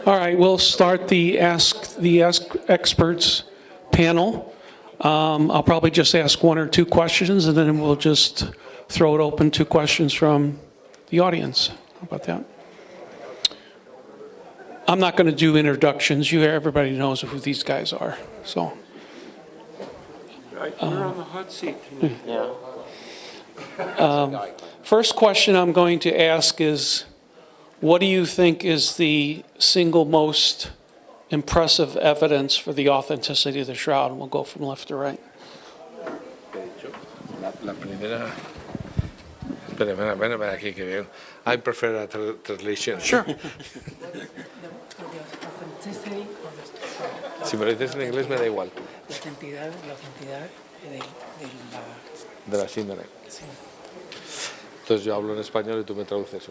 All right, we'll start the Ask Experts panel. I'll probably just ask one or two questions, and then we'll just throw it open to questions from the audience. How about that? I'm not going to do introductions. Everybody knows who these guys are. So. Right, you're on the hot seat tonight. Yeah. First question I'm going to ask is, what do you think is the single most impressive evidence for the authenticity of the shroud? And we'll go from left to right. La primera. Espera, aquí que veo. I prefer a translation. Sure. Si me lo dices en inglés me da igual. La autenticidad de la síndrome. Sí. Entonces yo hablo en español y tú me traduces.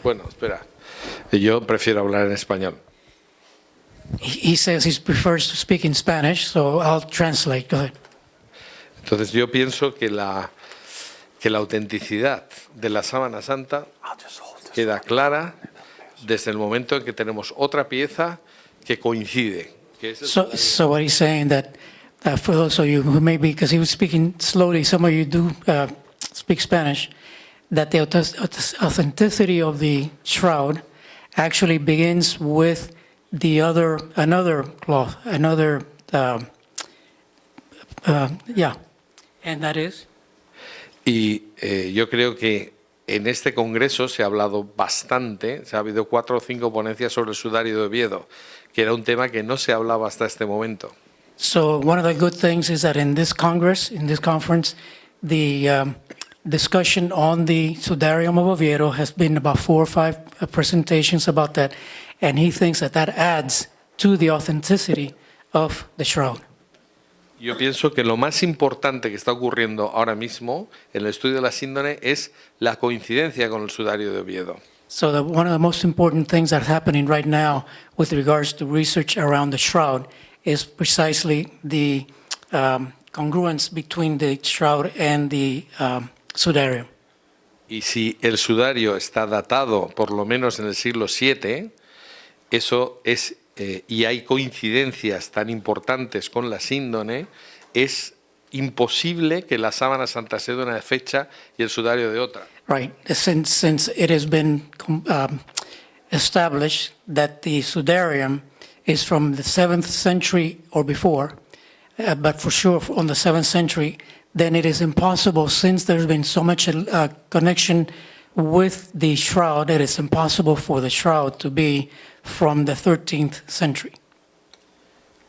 Bueno, espera. Yo prefiero hablar en español. He says he prefers to speak in Spanish, so I'll translate. Go ahead. Entonces yo pienso que la autenticidad de la sábana santa queda clara desde el momento en que tenemos otra pieza que coincide. So what he's saying that for those of you who maybe, because he was speaking slowly, some of you do speak Spanish, that the authenticity of the shroud actually begins with another cloth, and that is? Y yo creo que en este congreso se ha hablado bastante, ha habido 4 o 5 ponencias sobre el sudario de Oviedo, que era un tema que no se hablaba hasta este momento. So one of the good things is that in this conference, the discussion on the Sudarium of Oviedo has been about 4 or 5 presentations about that, and he thinks that adds to the authenticity of the shroud. Yo pienso que lo más importante que está ocurriendo ahora mismo en el estudio de la síndrome es la coincidencia con el sudario de Oviedo. So one of the most important things that's happening right now with regards to research around the shroud is precisely the congruence between the shroud and the sudarium. Y si el sudario está datado por lo menos en el siglo VII, eso es, y hay coincidencias tan importantes con la síndrome, es imposible que la sábana santa sea de una fecha y el sudario de otra. Right, since it has been established that the sudarium is from the 7th century or before, but for sure on the 7th century, then it is impossible, since there's been so much connection with the shroud, it is impossible for the shroud to be from the 13th century.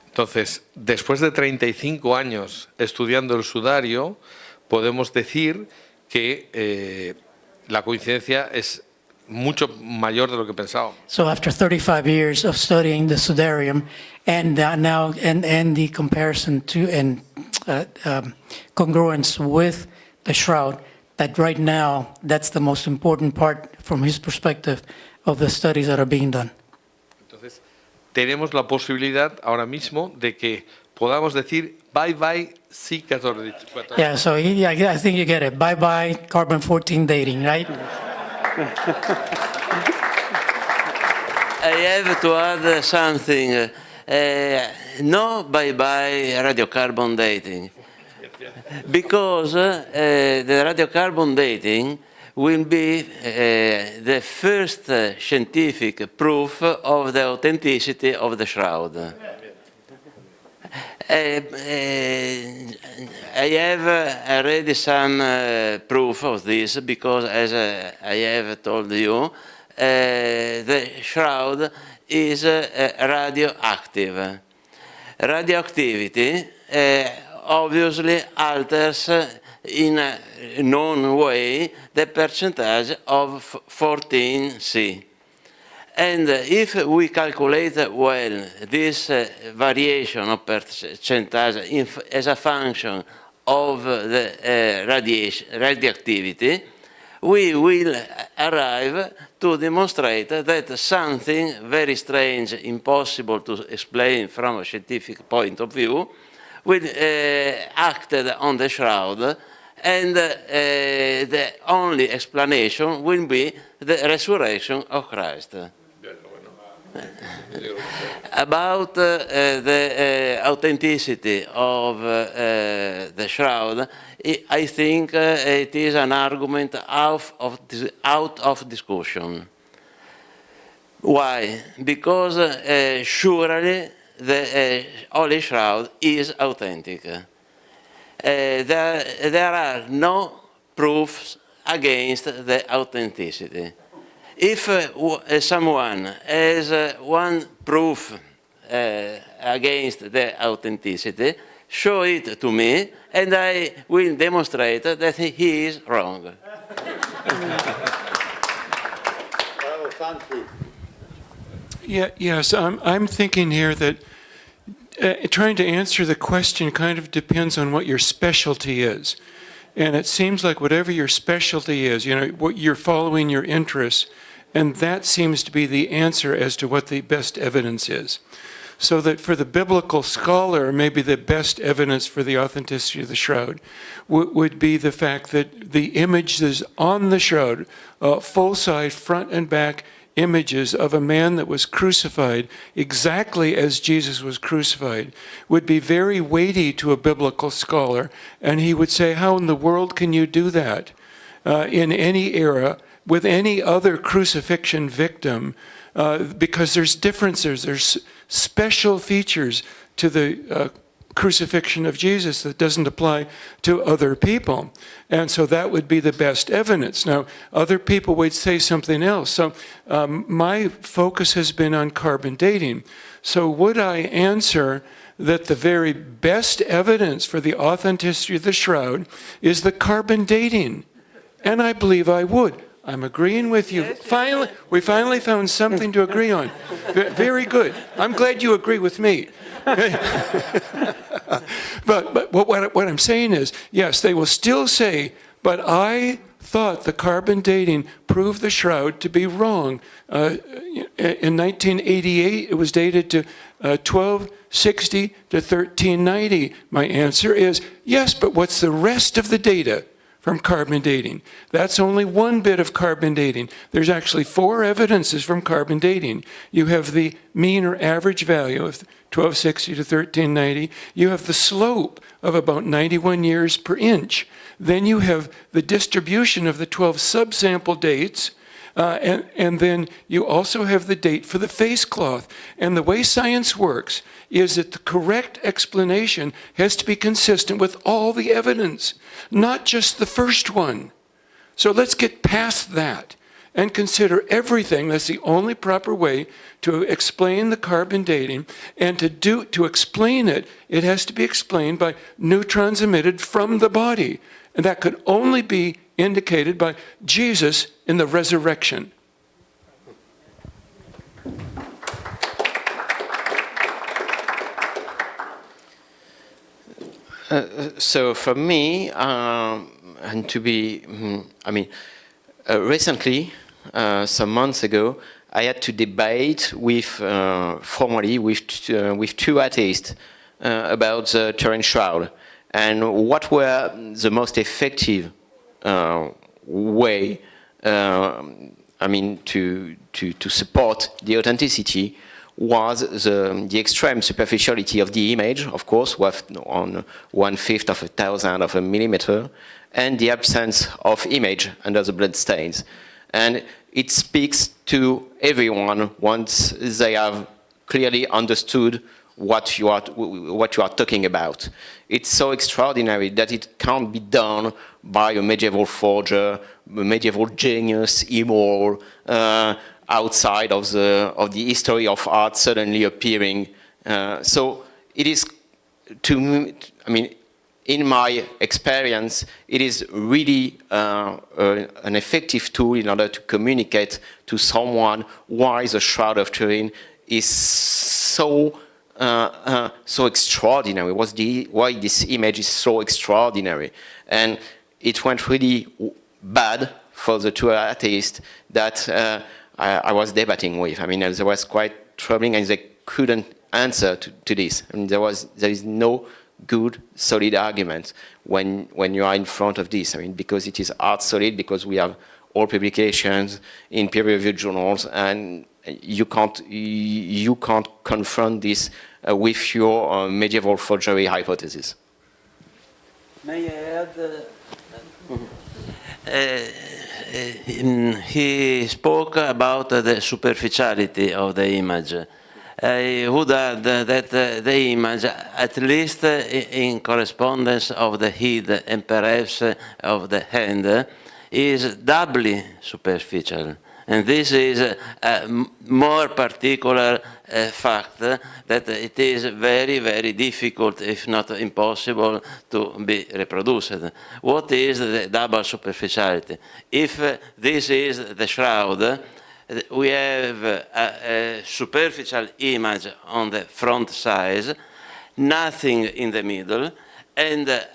Entonces, después de 35 años estudiando el sudario, podemos decir que la coincidencia es mucho mayor de lo que pensábamos. So after 35 years of studying the sudarium and now and the comparison to and congruence with the shroud, that right now that's the most important part from his perspective of the studies that are being done. Entonces, tenemos la posibilidad ahora mismo de que podamos decir bye bye C14. Yeah, so I think you get it. Bye bye carbon-14 dating, right? I have to add something. No bye-bye radiocarbon dating, because the radiocarbon dating will be the first scientific proof of the authenticity of the shroud. I have already some proof of this, because as I have told you, the shroud is radioactive. Radioactivity obviously alters in a known way the percentage of 14C. And if we calculate well this variation of percentage as a function of the radioactivity, we will arrive to demonstrate that something very strange, impossible to explain from a scientific point of view, will acted on the shroud, and the only explanation will be the resurrection of Christ. About the authenticity of the shroud, I think it is an argument out of discussion. Why? Because surely the Holy Shroud is authentic. There are no proofs against the authenticity. If someone has one proof against the authenticity, show it to me, and I will demonstrate that he is wrong. Yes, I'm thinking here that trying to answer the question kind of depends on what your specialty is. And it seems like whatever your specialty is, you know, what you're following your interests, and that seems to be the answer as to what the best evidence is. So that for the biblical scholar, maybe the best evidence for the authenticity of the shroud would be the fact that the images on the shroud, full-size front and back images of a man that was crucified exactly as Jesus was crucified, would be very weighty to a biblical scholar, and he would say, how in the world can you do that in any era with any other crucifixion victim? Because there's differences, there's special features to the crucifixion of Jesus that doesn't apply to other people. And so that would be the best evidence. Now, other people would say something else. So my focus has been on carbon dating. So would I answer that the very best evidence for the authenticity of the shroud is the carbon dating? And I believe I would. I'm agreeing with you. Finally, we finally found something to agree on. Very good. I'm glad you agree with me. But what I'm saying is, yes, they will still say, but I thought the carbon dating proved the shroud to be wrong. In 1988, it was dated to 1260 to 1390. My answer is, yes, but what's the rest of the data from carbon dating? That's only one bit of carbon dating. There's actually 4 evidences from carbon dating. You have the mean or average value of 1260 to 1390. You have the slope of about 91 years per inch. Then you have the distribution of the 12 subsample dates, and then you also have the date for the face cloth. And the way science works is that the correct explanation has to be consistent with all the evidence, not just the first one. So let's get past that and consider everything. That's the only proper way to explain the carbon dating. And to explain it, it has to be explained by neutrons emitted from the body. And that could only be indicated by Jesus in the resurrection. So for me, and to be, recently, some months ago, I had to debate formally with 2 atheists about the Turin Shroud and what were the most effective way, to support the authenticity was the extreme superficiality of the image, of course, on 1/5 of a thousandth of a millimeter, and the absence of image under the blood stains. And it speaks to everyone once they have clearly understood what you are talking about. It's so extraordinary that it can't be done by a medieval forger, a medieval genius, immoral, outside of the history of art suddenly appearing. So it is, to me, in my experience, it is really an effective tool in order to communicate to someone why the Shroud of Turin is so extraordinary, why this image is so extraordinary. And it went really bad for the 2 atheists that I was debating with. It was quite troubling, and they couldn't answer to this. There is no good, solid argument when you are in front of this. Because it is art solid, because we have all publications in peer-reviewed journals, and you can't confront this with your medieval forgery hypothesis. May I add? He spoke about the superficiality of the image. I would add that the image, at least in correspondence of the head and perhaps of the hand, is doubly superficial. And this is a more particular fact that it is very, very difficult, if not impossible, to be reproduced. What is the double superficiality? If this is the shroud, we have a superficial image on the front side, nothing in the middle, and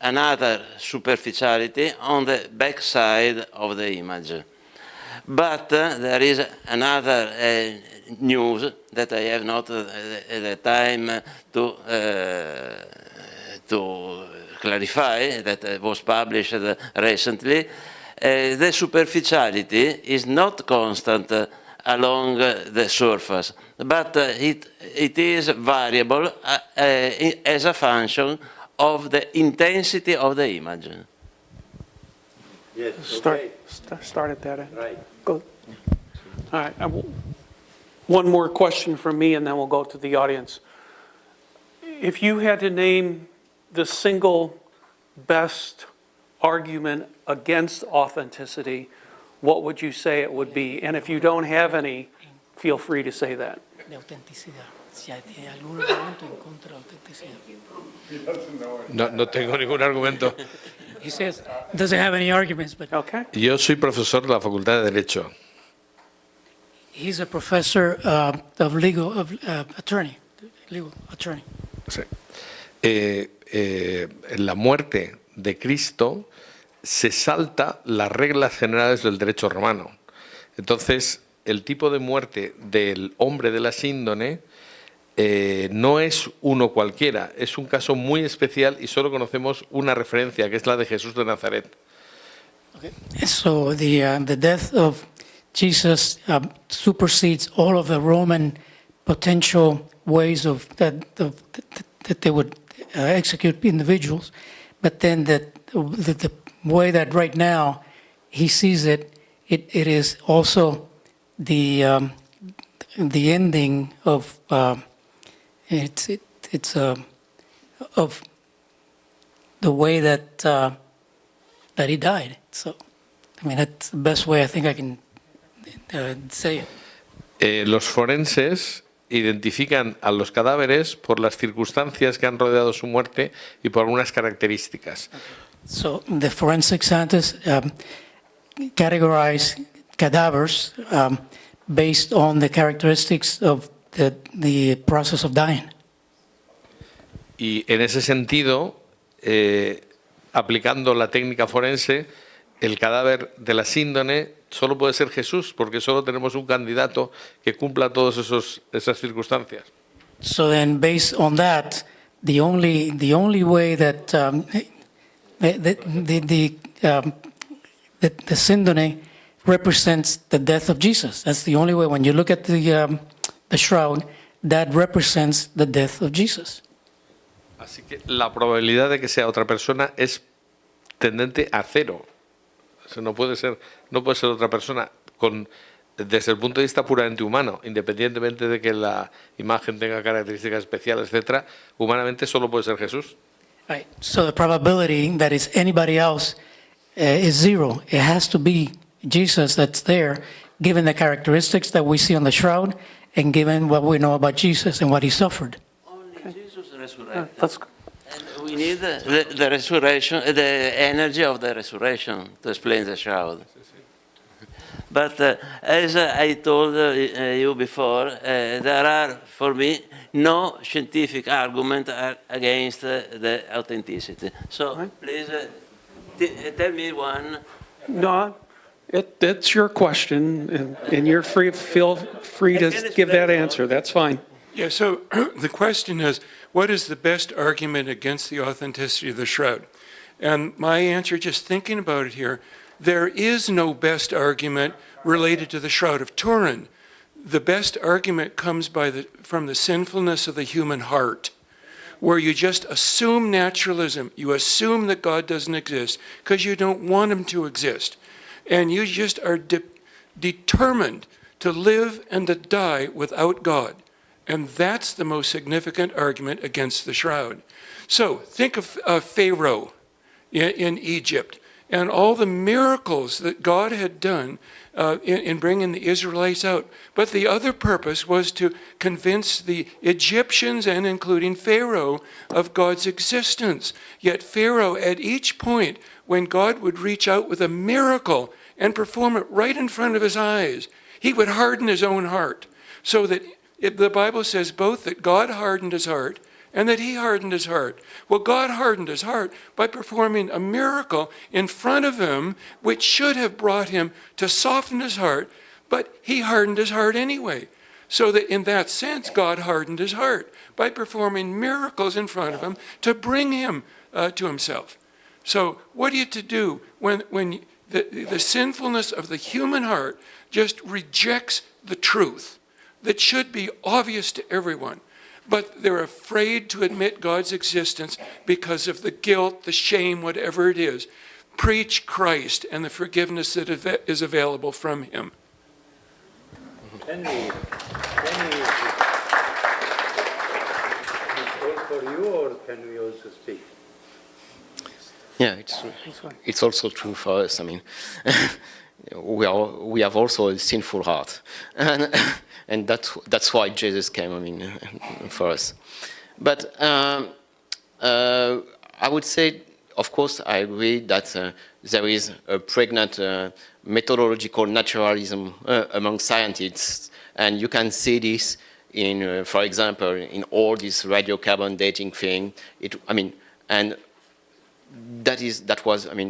another superficiality on the back side of the image. But there is another news that I have not the time to clarify, that was published recently. The superficiality is not constant along the surface, but it is variable as a function of the intensity of the image. Yes, Start at that end. Right. Go. All right. One more question from me, and then we'll go to the audience. If you had to name the single best argument against authenticity, what would you say it would be? And if you don't have any, feel free to say that. De autenticidad. Si hay algún argumento en contra de autenticidad. No tengo ningún argumento. He says, doesn't have any arguments, but Okay? Yo soy profesor de la Facultad de Derecho. he's a professor of legal, attorney, legal attorney. Sí. La muerte de Cristo se salta las reglas generales del derecho romano. Entonces, el tipo de muerte del hombre de la síndone no es uno cualquiera, es un caso muy especial y solo conocemos una referencia, que es la de Jesús de Nazaret. Okay. So the death of Jesus supersedes all of the Roman potential ways of that they would execute individuals, but then the way that right now he sees it is also the ending of of the way that he died. So, I mean, that's the best way I think I can say it. Los forenses identifican a los cadáveres por las circunstancias que han rodeado su muerte y por algunas características. So the forensic scientists categorize cadavers based on the characteristics of the process of dying. Y en ese sentido, aplicando la técnica forense, el cadáver de la síndone solo puede ser Jesús, porque solo tenemos un candidato que cumpla todas esas circunstancias. So then, based on that, the only way that the síndone represents the death of Jesus. That's the only way. When you look at the shroud, that represents the death of Jesus. Así que la probabilidad de que sea otra persona es tendente a cero. O sea, no puede ser otra persona desde el punto de vista puramente humano, independientemente de que la imagen tenga características especiales, etcétera. Humanamente solo puede ser Jesús. Right. So the probability that it's anybody else is zero. It has to be Jesus that's there, given the characteristics that we see on the shroud, and given what we know about Jesus and what he suffered. Only Jesus resurrected. That's And we need the resurrection, the energy of the resurrection to explain the shroud. But as I told you before, there are, for me, no scientific argument against the authenticity. So please tell me one. No, it's your question, and you're feel free to give that answer. That's fine. Yeah, so the question is, what is the best argument against the authenticity of the shroud? And my answer, just thinking about it here, there is no best argument related to the Shroud of Turin. the best argument comes from the sinfulness of the human heart, where you just assume naturalism. You assume that God doesn't exist because you don't want him to exist. And you just are determined to live and to die without God. And that's the most significant argument against the shroud. So think of Pharaoh in Egypt and all the miracles that God had done in bringing the Israelites out. But the other purpose was to convince the Egyptians, and including Pharaoh, of God's existence. Yet Pharaoh, at each point, when God would reach out with a miracle and perform it right in front of his eyes, he would harden his own heart. So that the Bible says both that God hardened his heart and that he hardened his heart. Well, God hardened his heart by performing a miracle in front of him, which should have brought him to soften his heart, but he hardened his heart anyway. So that in that sense, God hardened his heart by performing miracles in front of him to bring him to himself. So what are you to do when the sinfulness of the human heart just rejects the truth that should be obvious to everyone? But they're afraid to admit God's existence because of the guilt, the shame, whatever it is. Preach Christ and the forgiveness that is available from him. Can we it's all for you, or can we also speak? Yeah, it's also true for us. I mean, we have also a sinful heart, and that's why Jesus came. I mean, for us. But I would say, of course, I agree that there is a pregnant methodological naturalism among scientists, and you can see this in, for example, in all this radiocarbon dating thing.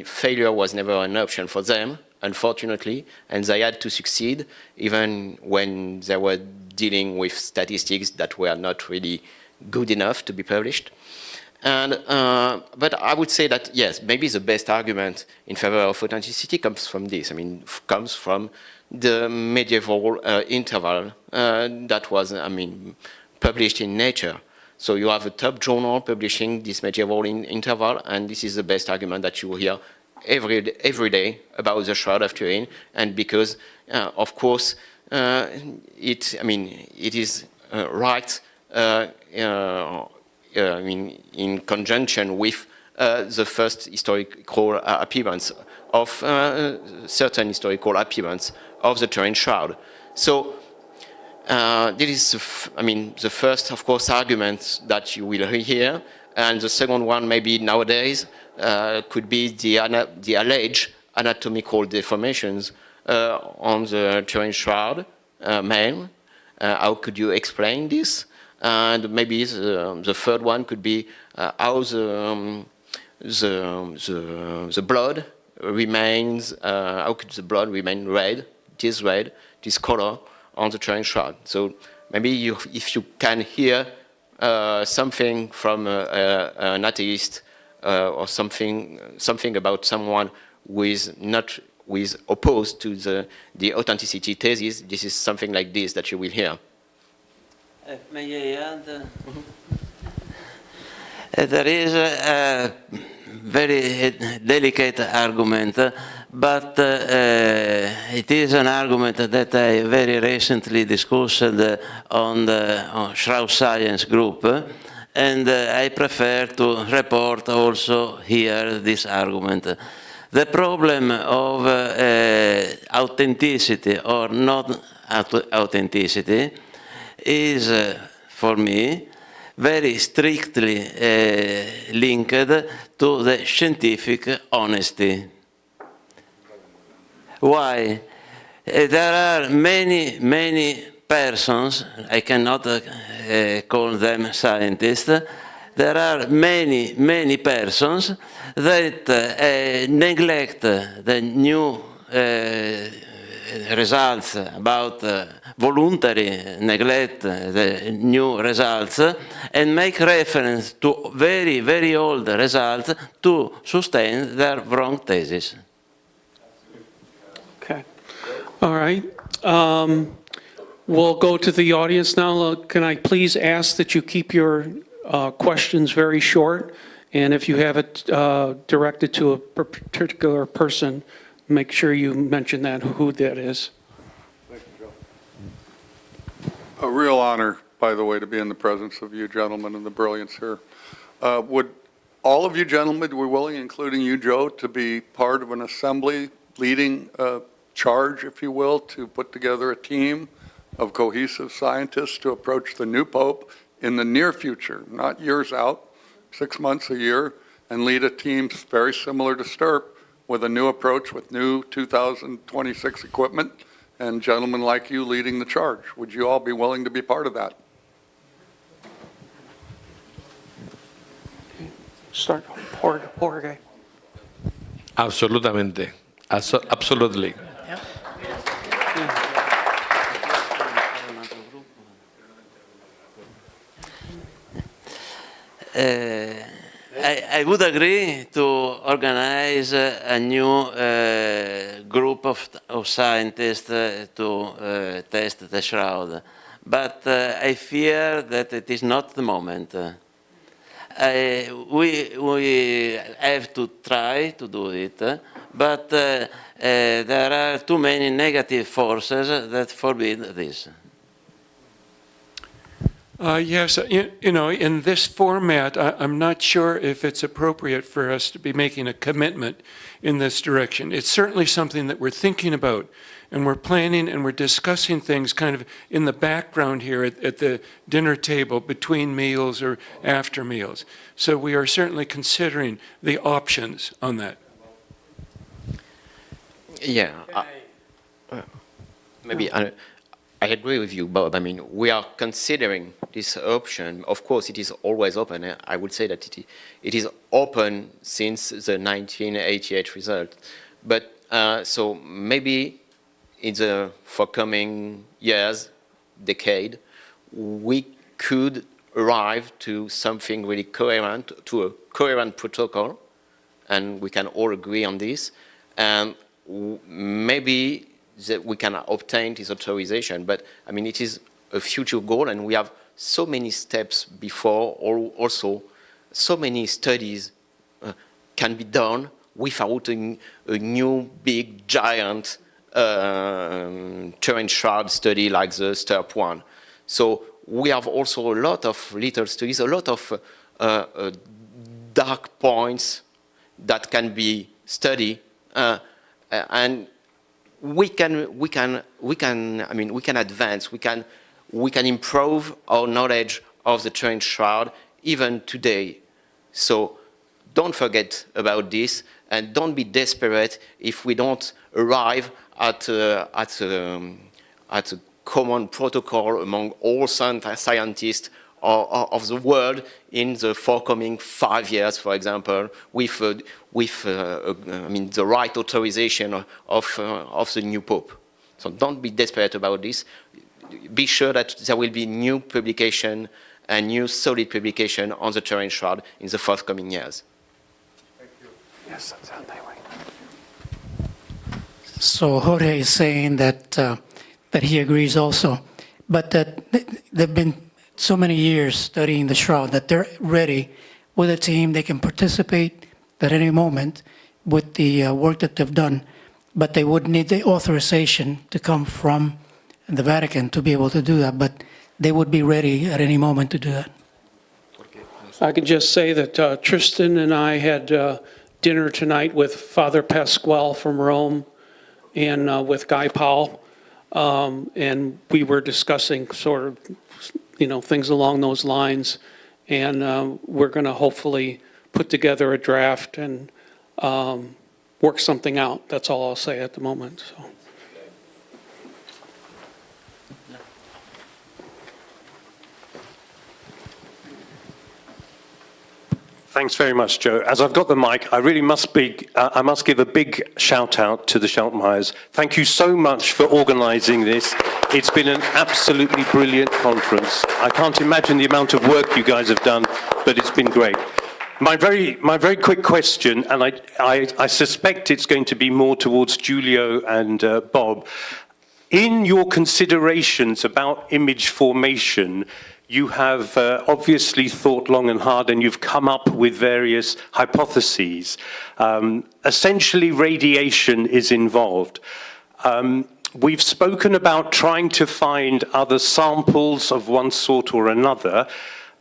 Failure was never an option for them, unfortunately, and they had to succeed even when they were dealing with statistics that were not really good enough to be published. And but I would say that yes, maybe the best argument in favor of authenticity comes from this. I mean, comes from the medieval interval that was, published in Nature. So you have a top journal publishing this medieval interval, and this is the best argument that you will hear every day about the Shroud of Turin. And because, of course, it is right. In conjunction with the first historical appearance of certain historical appearance of the Turin Shroud. So. This is, the first, of course, argument that you will hear, and the second one, maybe nowadays, could be the alleged anatomical deformations on the Turin Shroud male. How could you explain this? And maybe the third one could be how the blood remains. How could the blood remain red? This color on the Turin Shroud. So maybe if you can hear something from an atheist or something about someone who is opposed to the authenticity thesis, this is something like this that you will hear. May I add? There is a very delicate argument, but it is an argument that I very recently discussed on the Shroud Science group, and I prefer to report also here this argument. The problem of authenticity or not authenticity is, for me, very strictly linked to the scientific honesty. Why? There are many persons, I cannot call them scientists, there are many persons that neglect the new results about voluntary neglect the new results and make reference to very old results to sustain their wrong thesis. Okay. All right. We'll go to the audience now. Can I please ask that you keep your questions very short? And if you have it directed to a particular person, make sure you mention that, who that is. Thank you, Joe. A real honor, by the way, to be in the presence of you gentlemen and the brilliance here. Would all of you gentlemen be willing, including you, Joe, to be part of an assembly leading a charge, if you will, to put together a team of cohesive scientists to approach the new Pope in the near future, not years out, 6 months, a year, and lead a team very similar to STIRP with a new approach with new 2026 equipment and gentlemen like you leading the charge? Would you all be willing to be part of that? Start, Jorge. Absolutamente. Absolutely. I would agree to organize a new group of scientists to test the shroud, but I fear that it is not the moment. We have to try to do it, but there are too many negative forces that forbid this. Yes, you know, in this format, I'm not sure if it's appropriate for us to be making a commitment in this direction. It's certainly something that we're thinking about, and we're planning and we're discussing things kind of in the background here at the dinner table between meals or after meals. So we are certainly considering the options on that. Yeah, maybe I agree with you, Bob. I mean, we are considering this option. Of course, it is always open. I would say that it is open since the 1988 result. But so maybe in the forthcoming years, decade, we could arrive to something really coherent, to a coherent protocol, and we can all agree on this. And maybe that we can obtain this authorization, but I mean, it is a future goal, and we have so many steps before, or also so many studies can be done without a new big giant Turin shroud study like the STIRP one. So we have also a lot of little studies, a lot of dark points that can be studied, and we can advance, we can improve our knowledge of the Turin shroud even today. So don't forget about this, and don't be desperate if we don't arrive at a common protocol among all scientists of the world in the forthcoming 5 years, for example, with the right authorization of the new Pope. So don't be desperate about this. Be sure that there will be new publication and new solid publication on the Turin shroud in the forthcoming years. Thank you. Yes, that's how they wait. So Jorge is saying that that he agrees also, but that they've been so many years studying the shroud that they're ready with a team. They can participate at any moment with the work that they've done, but they would need the authorization to come from the Vatican to be able to do that, but they would be ready at any moment to do that. I can just say that Tristan and I had dinner tonight with Father Pasquale from Rome and with Guy Powell, and we were discussing sort of, you know, things along those lines, and we're going to hopefully put together a draft and work something out. That's all I'll say at the moment. So. Thanks very much, Joe. As I've got the mic, I really must give a big shout out to the Scheltmeyers. Thank you so much for organising this. It's been an absolutely brilliant conference. I can't imagine the amount of work you guys have done, but it's been great. My very quick question, and I suspect it's going to be more towards Giulio and Bob. In your considerations about image formation, you have obviously thought long and hard, and you've come up with various hypotheses. Essentially, radiation is involved. We've spoken about trying to find other samples of one sort or another.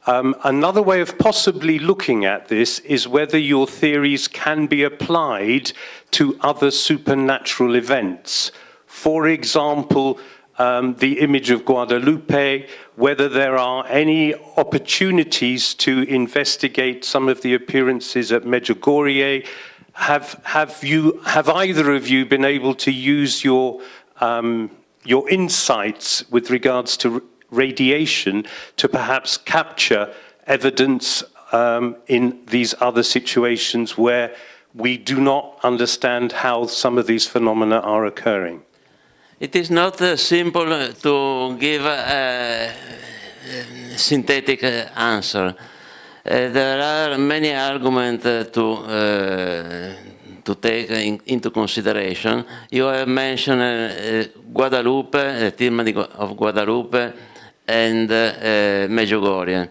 Another way of possibly looking at this is whether your theories can be applied to other supernatural events. For example, the image of Guadalupe, whether there are any opportunities to investigate some of the appearances at Medjugorje. Have either of you been able to use your insights with regards to radiation to perhaps capture evidence in these other situations where we do not understand how some of these phenomena are occurring? It is not simple to give a synthetic answer. There are many arguments to take into consideration. You have mentioned Guadalupe, the theme of Guadalupe, and Medjugorje.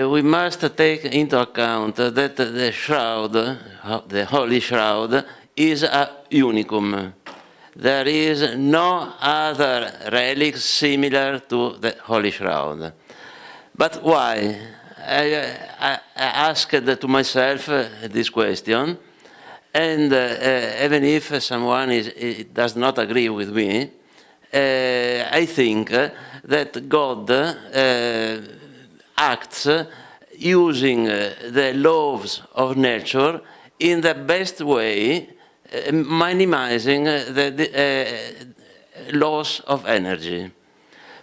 We must take into account that the shroud, the Holy Shroud, is a unicum. There is no other relic similar to the Holy Shroud. But why? I asked to myself this question, and even if someone does not agree with me, I think that God acts using the laws of nature in the best way, minimizing the loss of energy.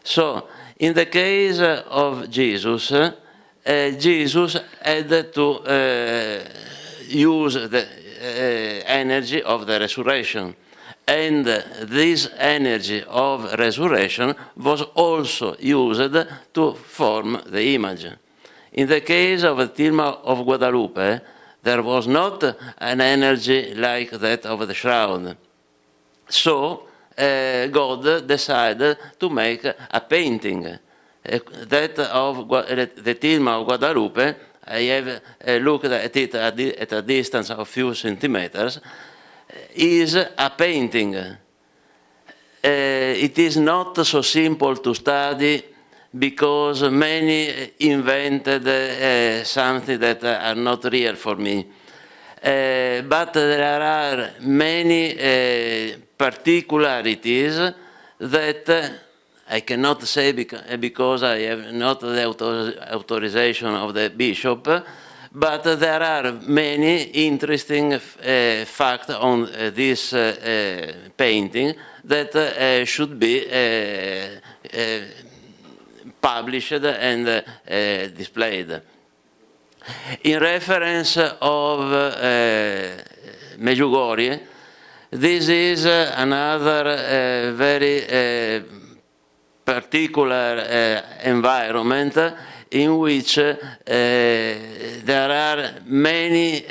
So, in the case of Jesus, Jesus had to use the energy of the resurrection. And this energy of resurrection was also used to form the image. In the case of the theme of Guadalupe, there was not an energy like that of the shroud. So God decided to make a painting. That of the theme of Guadalupe, I have looked at it at a distance of a few centimeters, is a painting. It is not so simple to study because many invented something that are not real for me. But there are many particularities that I cannot say because I have not the authorization of the bishop, but there are many interesting facts on this painting that should be published and displayed. In reference of Medjugorje, this is another very particular environment in which there are many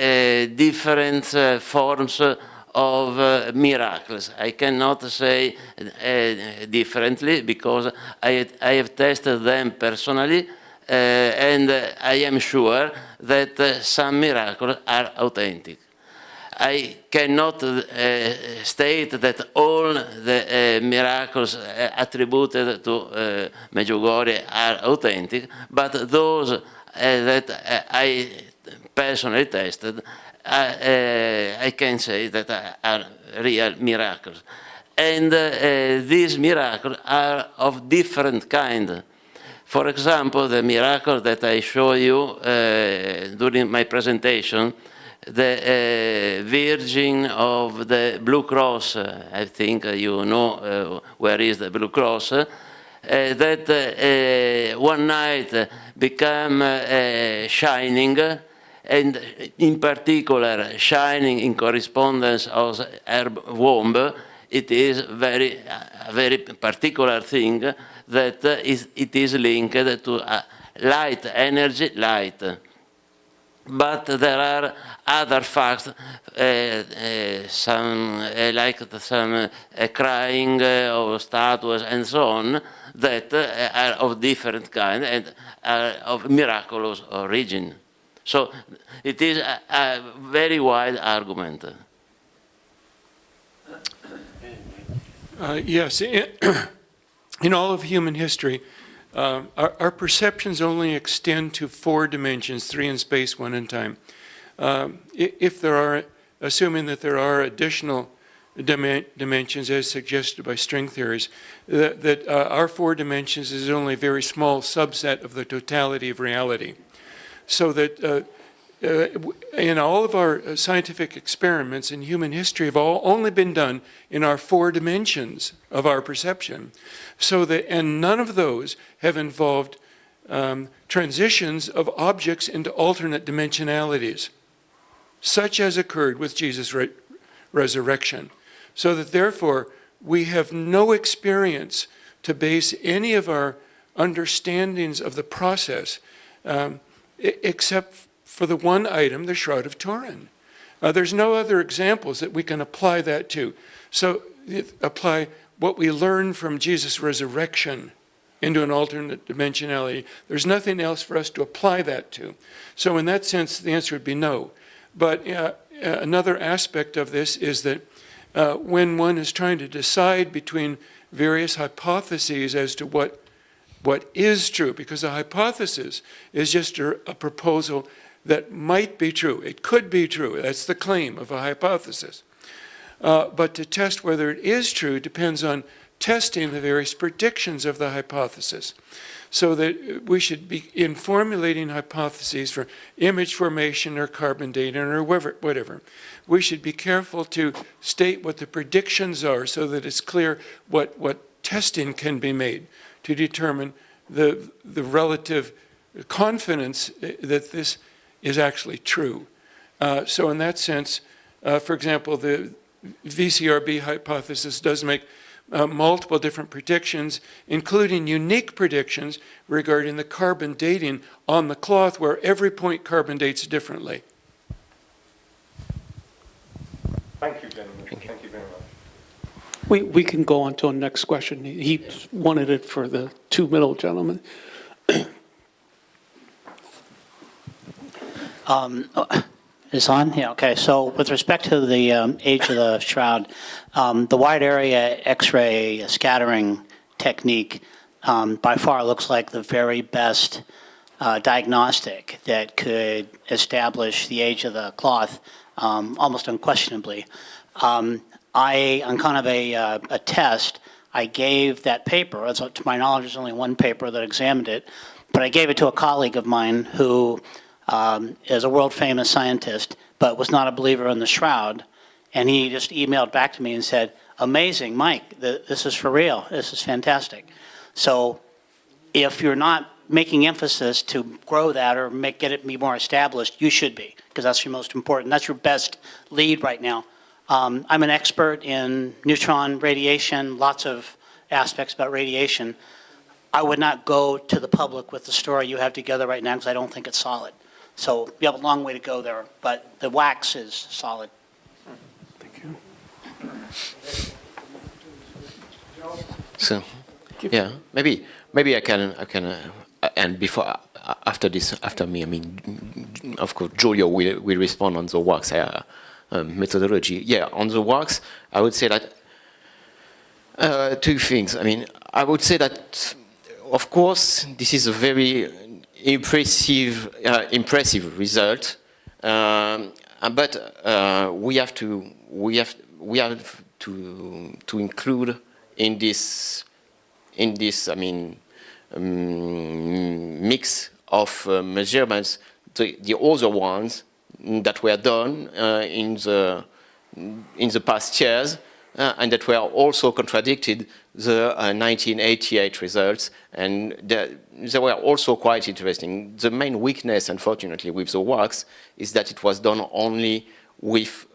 different forms of miracles. I cannot say differently because I have tested them personally, and I am sure that some miracles are authentic. I cannot state that all the miracles attributed to Medjugorje are authentic, but those that I personally tested, I can say that are real miracles. And these miracles are of different kind. For example, the miracle that I show you during my presentation, the Virgin of the Blue Cross, I think you know where is the Blue Cross, that one night became shining, and in particular shining in correspondence of her womb. It is a very particular thing that it is linked to light energy, light. but there are other facts, some like some crying of statues and so on, that are of different kind and are of miraculous origin. So it is a very wide argument. Yes, in all of human history, our perceptions only extend to 4 dimensions, 3 in space, 1 in time. If there are, assuming that there are additional dimensions as suggested by string theories, that our 4 dimensions is only a very small subset of the totality of reality. So that in all of our scientific experiments in human history have all only been done in our 4 dimensions of our perception. So that, and none of those have involved transitions of objects into alternate dimensionalities, such as occurred with Jesus' resurrection. So that therefore, we have no experience to base any of our understandings of the process except for the one item, the Shroud of Turin. There's no other examples that we can apply that to. So apply what we learn from Jesus' resurrection into an alternate dimensionality. There's nothing else for us to apply that to. So in that sense, the answer would be no. But another aspect of this is that when one is trying to decide between various hypotheses as to what is true, because a hypothesis is just a proposal that might be true. It could be true. That's the claim of a hypothesis. But to test whether it is true depends on testing the various predictions of the hypothesis. So that we should be, in formulating hypotheses for image formation or carbon dating or whatever, we should be careful to state what the predictions are so that it's clear what testing can be made to determine the relative confidence that this is actually true. So in that sense, for example, the VCRB hypothesis does make multiple different predictions, including unique predictions regarding the carbon dating on the cloth, where every point carbon dates differently. Thank you, gentlemen. Thank you very much. We can go on to the next question. He wanted it for the 2 middle gentlemen. Is on? Yeah, okay. So with respect to the age of the shroud, the wide area X-ray scattering technique by far looks like the very best diagnostic that could establish the age of the cloth almost unquestionably. On kind of a test, I gave that paper, as to my knowledge there's only one paper that examined it, but I gave it to a colleague of mine who is a world-famous scientist, but was not a believer in the shroud. And he just emailed back to me and said, amazing, Mike, this is for real. This is fantastic. So if you're not making emphasis to grow that or get it be more established, you should be, because that's your most important. That's your best lead right now. I'm an expert in neutron radiation, lots of aspects about radiation. I would not go to the public with the story you have together right now because I don't think it's solid. So you have a long way to go there, but the wax is solid. Thank you. So, yeah, maybe I can, and before, after me, I mean, of course, Giulio will respond on the wax methodology. Yeah, on the wax, I would say that 2 things. I mean, I would say that, of course, this is a very impressive result, but we have to include in this I mean mix of measurements the other ones that were done in the past years and that were also contradicted the 1988 results, and they were also quite interesting. The main weakness, unfortunately, with the wax is that it was done only with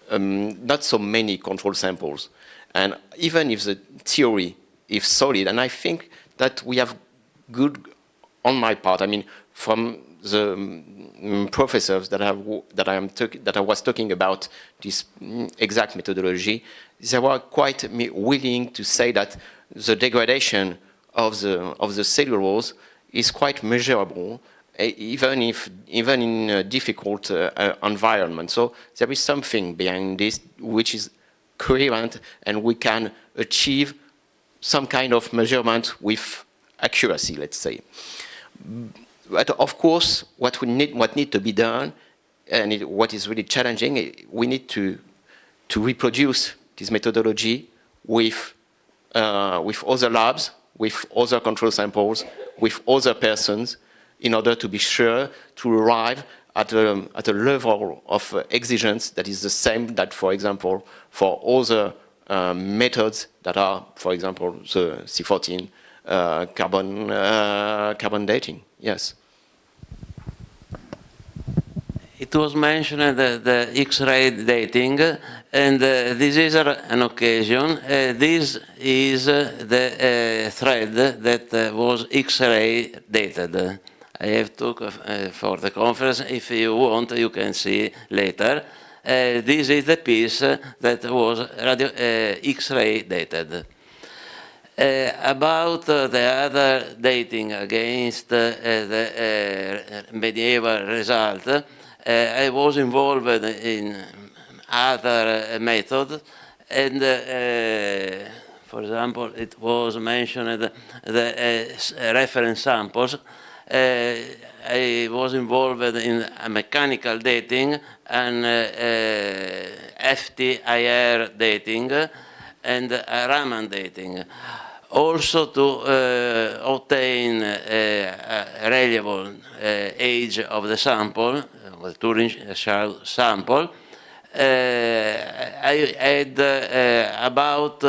not so many control samples. And even if the theory is solid, and I think that we have good on my part, I mean, from the professors that I was talking about this exact methodology, they were quite willing to say that the degradation of the cellulose is quite measurable, even in a difficult environment. So there is something behind this which is coherent, and we can achieve some kind of measurement with accuracy, let's say. But of course, what needs to be done, and what is really challenging, we need to reproduce this methodology with other labs, with other control samples, with other persons, in order to be sure to arrive at a level of exigence that is the same that, for example, for other methods that are, for example, the C14 carbon dating. Yes. It was mentioned the X-ray dating, and this is an occasion. This is the thread that was X-ray dated. I have took for the conference. If you want, you can see later. This is the piece that was X-ray dated. About the other dating against the medieval result, I was involved in other methods, and for example, it was mentioned the reference samples. I was involved in a mechanical dating and FTIR dating and a Raman dating. Also to obtain a reliable age of the sample, the Turin Shroud sample, I had about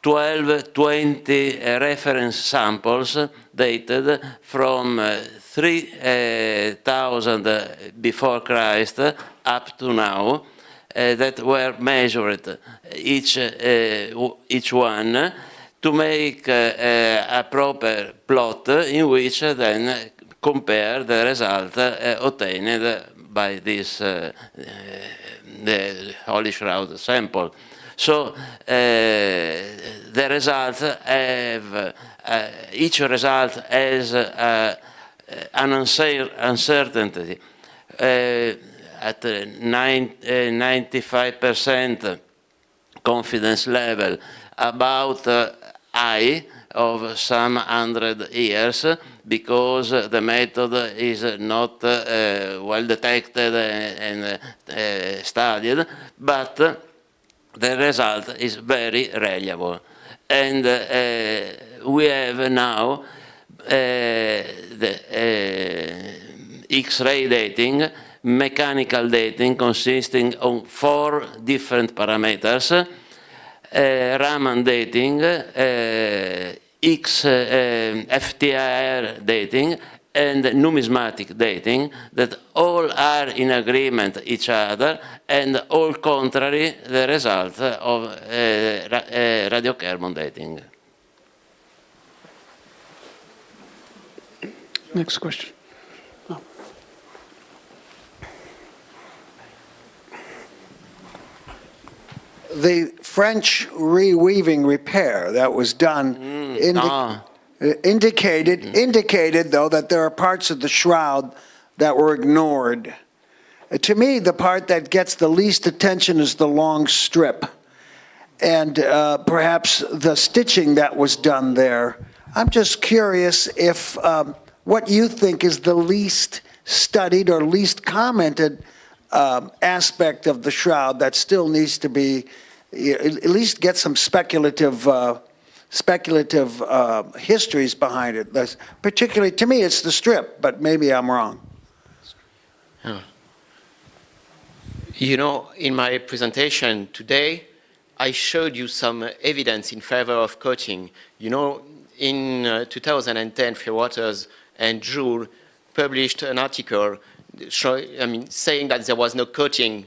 12-20 reference samples dated from 3000 before Christ up to now that were measured each one to make a proper plot in which then compare the result obtained by this the Holy Shroud sample. So the results have each result has an uncertainty at 95% confidence level about I of some 100 years, because the method is not well detected and studied, but the result is very reliable. And we have now the X-ray dating, mechanical dating consisting of 4 different parameters, Raman dating, FTIR dating, and numismatic dating, that all are in agreement each other and all contrary the result of radiocarbon dating. Next question. The French reweaving repair that was done indicated, though, that there are parts of the shroud that were ignored. To me, the part that gets the least attention is the long strip, and perhaps the stitching that was done there. I'm just curious if what you think is the least studied or least commented aspect of the shroud that still needs to be at least get some speculative histories behind it. Particularly, to me, it's the strip, but maybe I'm wrong. You know, in my presentation today, I showed you some evidence in favor of coating. You know, in 2010, Waters and Joule published an article saying that there was no coating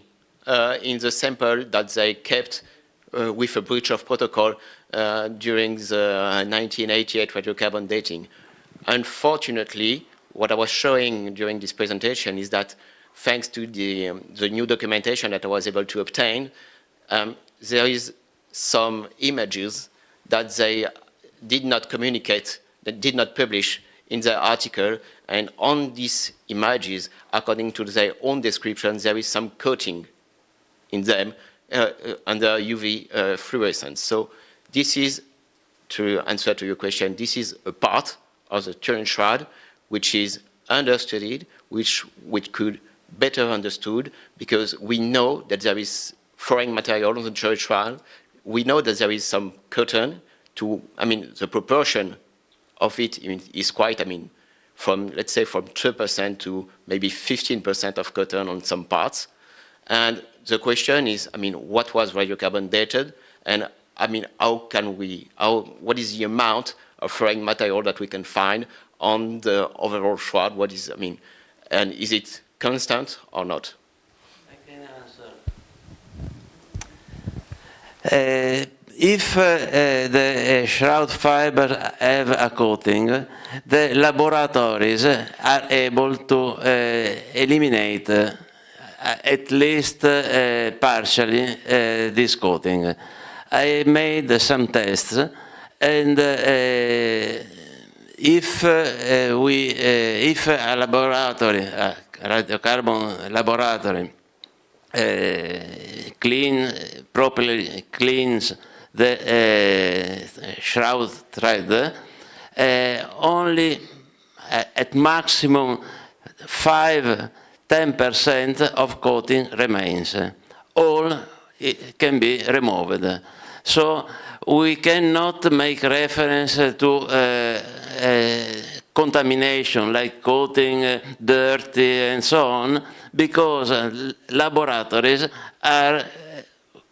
in the sample that they kept with a breach of protocol during the 1988 radiocarbon dating. unfortunately, what I was showing during this presentation is that thanks to the new documentation that I was able to obtain, there is some images that they did not communicate, that did not publish in their article, and on these images, according to their own description, there is some coating in them under UV fluorescence. So this is, to answer to your question, this is a part of the Turin shroud which is understudied, which could better understood, because we know that there is foreign material on the Turin shroud. We know that there is some cotton to, the proportion of it is quite, from, let's say, from 2% to maybe 15% of cotton on some parts. And the question is, what was radiocarbon dated? And, what is the amount of foreign material that we can find on the overall shroud? What is, and is it constant or not? I can answer. If the shroud fiber have a coating, the laboratories are able to eliminate at least partially this coating. I made some tests, and if a laboratory, a radiocarbon laboratory, properly cleans the shroud thread, only at maximum 5–10% of coating remains. All can be removed. So we cannot make reference to contamination like coating, dirty, and so on, because laboratories are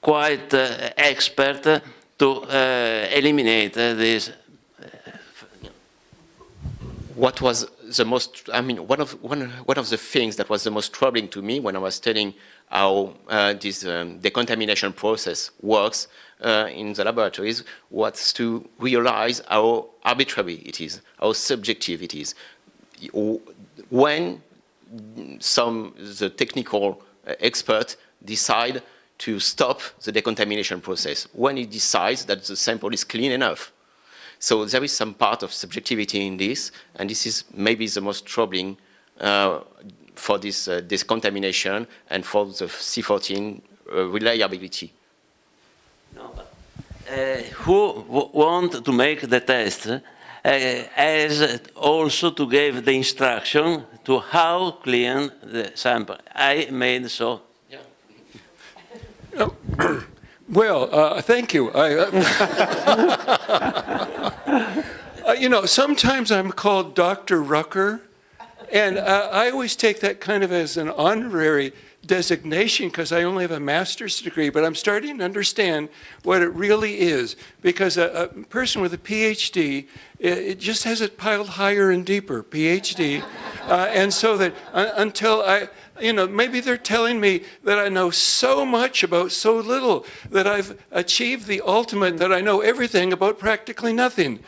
quite expert to eliminate this. What was the most, one of the things that was the most troubling to me when I was studying how this decontamination process works in the laboratories was to realize how arbitrary it is, how subjective it is. When the technical expert decide to stop the decontamination process, when he decides that the sample is clean enough. So there is some part of subjectivity in this, and this is maybe the most troubling for this contamination and for the C14 reliability. No, but who want to make the test has also to give the instruction to how clean the sample. I made so. Yeah. Well, thank you. Sometimes I'm called Dr. Rucker, and I always take that kind of as an honorary designation because I only have a master's degree, but I'm starting to understand what it really is, because a person with a PhD, it just has it piled higher and deeper, PhD, and so that until maybe they're telling me that I know so much about so little, that I've achieved the ultimate, that I know everything about practically nothing.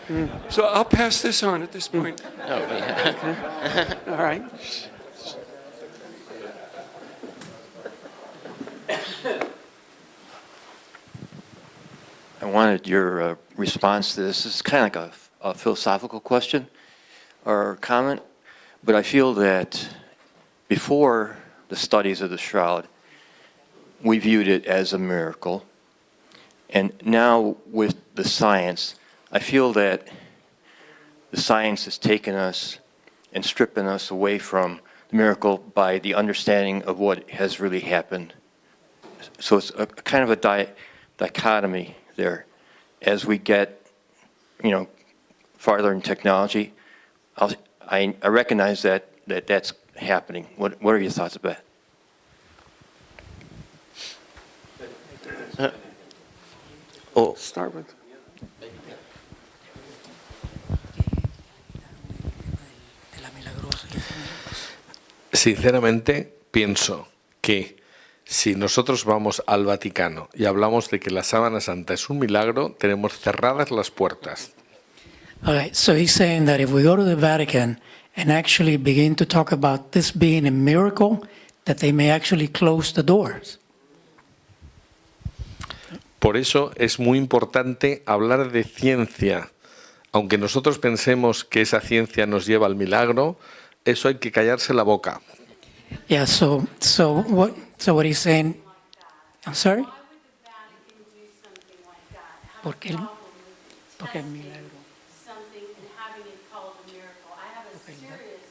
So I'll pass this on at this point. All right. I wanted your response to this. This is kind of like a philosophical question or comment, but I feel that before the studies of the shroud, we viewed it as a miracle. And now with the science, I feel that the science has taken us and stripping us away from the miracle by the understanding of what has really happened. So it's a kind of a dichotomy there. As we get, farther in technology, I recognize that's happening. What are your thoughts about it? Start with. Sinceramente, pienso que si nosotros vamos al Vaticano y hablamos de que la sábana santa es un milagro, tenemos cerradas las puertas. All right, so he's saying that if we go to the Vatican and actually begin to talk about this being a miracle, that they may actually close the doors. Por eso es muy importante hablar de ciencia. Aunque nosotros pensemos que esa ciencia nos lleva al milagro, eso hay que callarse la boca. Yeah, so what he's saying, I'm sorry? Porque el milagro. Something and having it called a miracle. I have a serious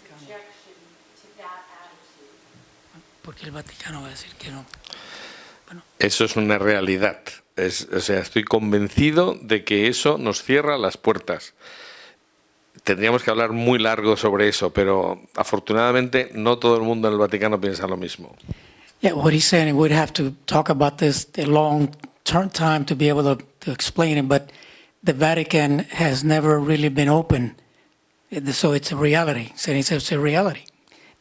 objection to that attitude. Porque el Vaticano va a decir que no. Eso es una realidad. O sea, estoy convencido de que eso nos cierra las puertas. Tendríamos que hablar muy largo sobre eso, pero afortunadamente no todo el mundo en el Vaticano piensa lo mismo. Yeah, what he's saying, we'd have to talk about this a long time to be able to explain it, but the Vatican has never really been open. So it's a reality. So he says it's a reality.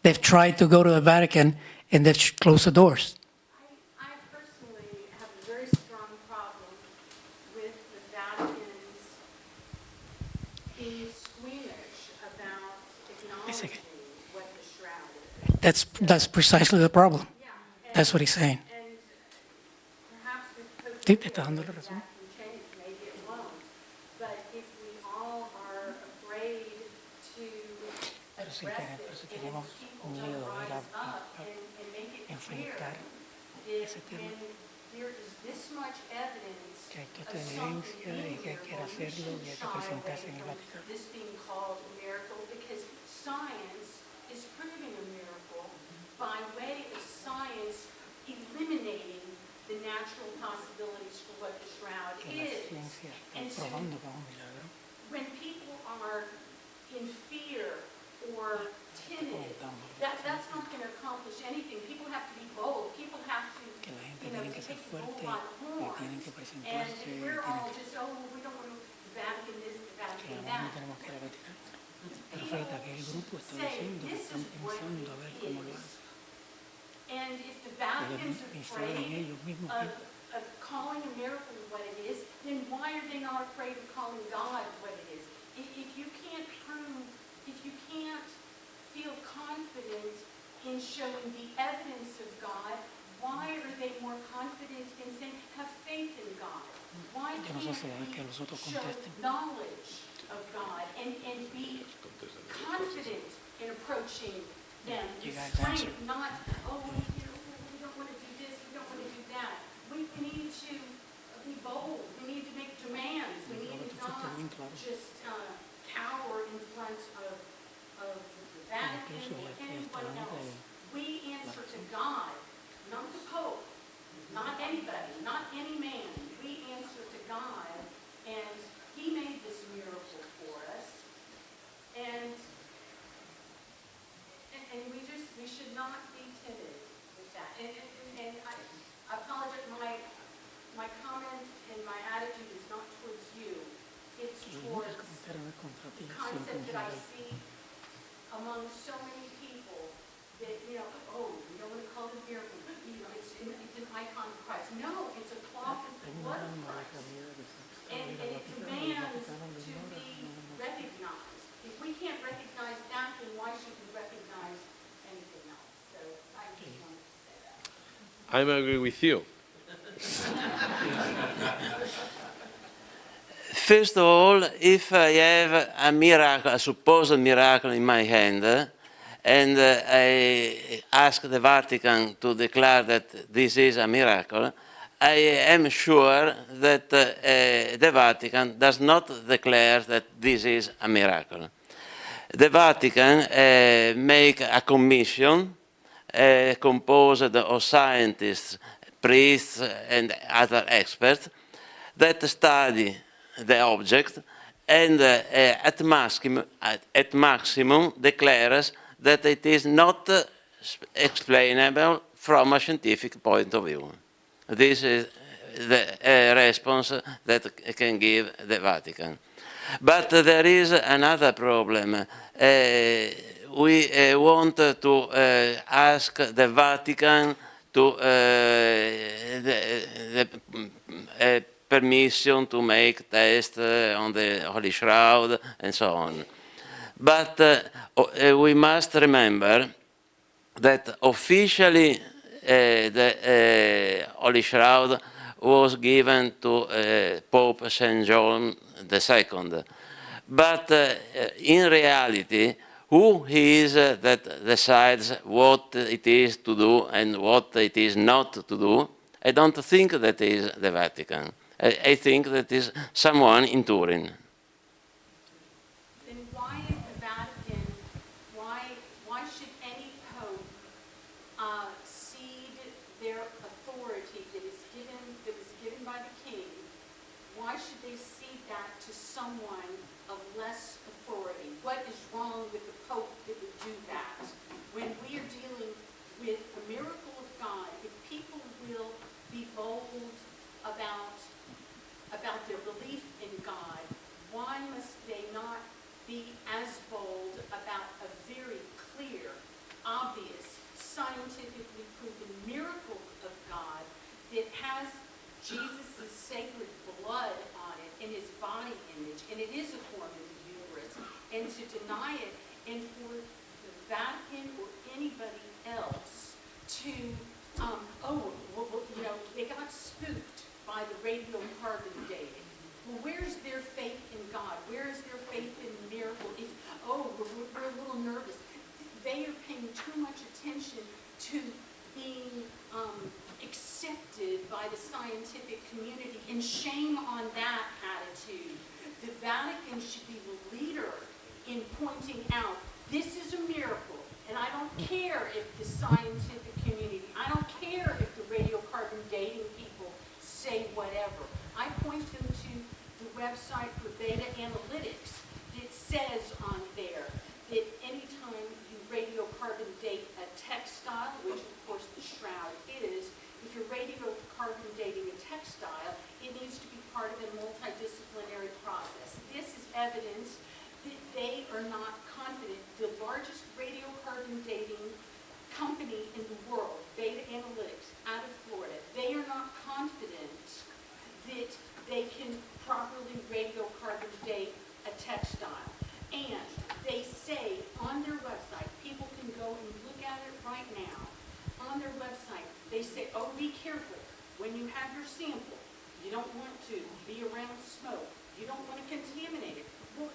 They've tried to go to the Vatican and they've closed the doors. I personally have a very strong problem with the Vatican's being squeamish about acknowledging what the shroud is. That's precisely the problem. That's what he's saying. And perhaps because Sí, te está dando la razón. that can change, maybe it won't. But if we all are afraid to address it, and if people don't rise up and make it clear that when there is this much evidence of something being a miracle, we shouldn't shy away from this being called a miracle, because science is proving a miracle by way of science eliminating the natural possibilities for what the shroud is. And so when people are in fear or timid, that's not going to accomplish anything. People have to be bold. People have to, take the bull by the horns. And if we're all just, we don't want to Vatican this, the Vatican that. People say, this is what it is. And if the Vatican's afraid of calling a miracle what it is, then why are they not afraid of calling God what it is? If you can't feel confident in showing the evidence of God, why are they more confident in saying, have faith in God? Why can't we show knowledge of God and be confident in approaching them? Strength, not, we don't want to do this, we don't want to do that. We need to be bold. We need to make demands. We need to not just cower in front of the Vatican or anyone else. We answer to God, not the Pope, not anybody, not any man. We answer to God, and He made this miracle for us. And we should not be timid with that. And I apologize, my comment and my attitude is not towards you. It's towards the concept that I see among so many people that, we don't want to call it a miracle. It's an icon of Christ. No, it's a cloth and blood of Christ. And it demands to be recognized. If we can't recognize that, then why should we recognize anything else? So I just wanted to say that. I agree with you. First of all, if I have a miracle, a supposed miracle in my hand, and I ask the Vatican to declare that this is a miracle, I am sure that the Vatican does not declare that this is a miracle. The Vatican make a commission composed of scientists, priests, and other experts that study the object and at maximum declares that it is not explainable from a scientific point of view. This is the response that can give the Vatican. But there is another problem. We want to ask the Vatican to permission to make tests on the Holy Shroud and so on. But we must remember that officially the Holy Shroud was given to Pope St. John II. But in reality, who is that decides what it is to do and what it is not to do? I don't think that is the Vatican. I think that is someone in Turin. Then why is the Vatican, why should any pope cede their authority that was given by the king? Why should they cede that to someone of less authority? What is wrong with the pope that would do that? When we are dealing with a miracle of God, if people will be bold about their belief in God, why must they not be as bold about a very clear, obvious, scientifically proven miracle of God that has Jesus' sacred blood on it and his body image, and it is a form of the Eucharist, and to deny it, and for the Vatican or anybody else to, they got spooked by the radiocarbon dating. Well, where's their faith in God? Where is their faith in the miracle? We're a little nervous. They are paying too much attention to being accepted by the scientific community, and shame on that attitude. The Vatican should be the leader in pointing out, this is a miracle, and I don't care if the scientific community, I don't care if the radiocarbon dating people say whatever. I point them to the website for beta analytics that says on there that anytime you radiocarbon date a textile, which of course the Shroud is, if you're radiocarbon dating a textile, it needs to be part of a multidisciplinary process. This is evidence that they are not confident. The largest radiocarbon dating company in the world, Beta Analytics, out of Florida, they are not confident that they can properly radiocarbon date a textile. And they say on their website, people can go and look at it right now, on their website, they say, oh, be careful. When you have your sample, you don't want to be around smoke. You don't want to contaminate it. Well,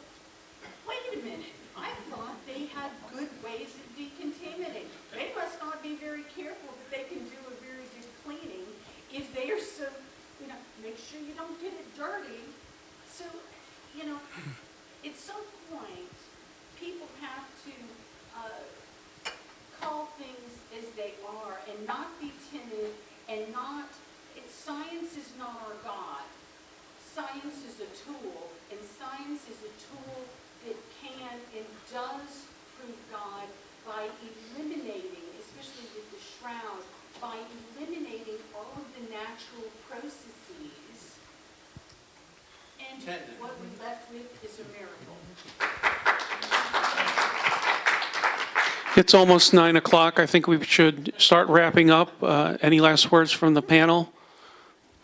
wait a minute. I thought they had good ways of decontaminating. They must not be very careful that they can do a very good cleaning if they are so, make sure you don't get it dirty. So, at some point, people have to call things as they are and not be timid and not, science is not our God. Science is a tool, and science is a tool that can and does prove God by eliminating, especially with the Shroud, by eliminating all of the natural processes. And what we're left with is a miracle. It's almost 9 o'clock. I think we should start wrapping up. Any last words from the panel?